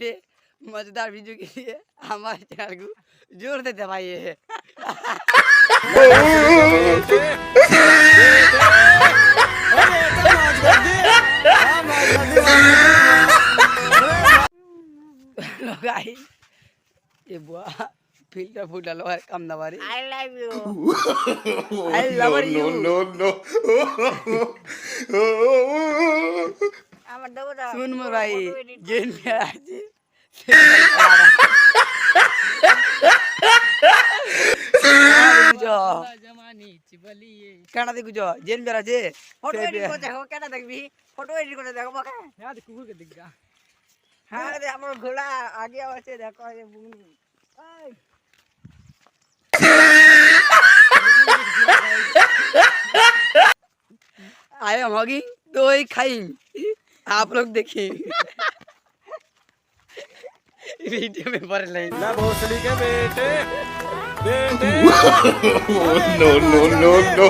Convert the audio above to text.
ऐसे मजेदार वीडियो के लिए हमारे चैनल को जोर से दबाइए। गाइस ये बुआ फिल्टर फुट डालो है कम दबारी। I love you. I love you. No, no. আমার দেবো না। सुन मो भाई गेम में आज কানা দেখু যো জেন বেরা যে ফটো এডিট করে দেখো কেন দেখবি ফটো এডিট করে দেখো বাকা হ্যাঁ কুকুর কে দেখ গা হ্যাঁ রে আমার ঘোড়া আগে আছে দেখো এই বুগনি এই आई एम हगिंग तो ही खाइंग आप लोग देखिए वीडियो में भर ले ना भोसड़ी के बेटे बेटे no no no no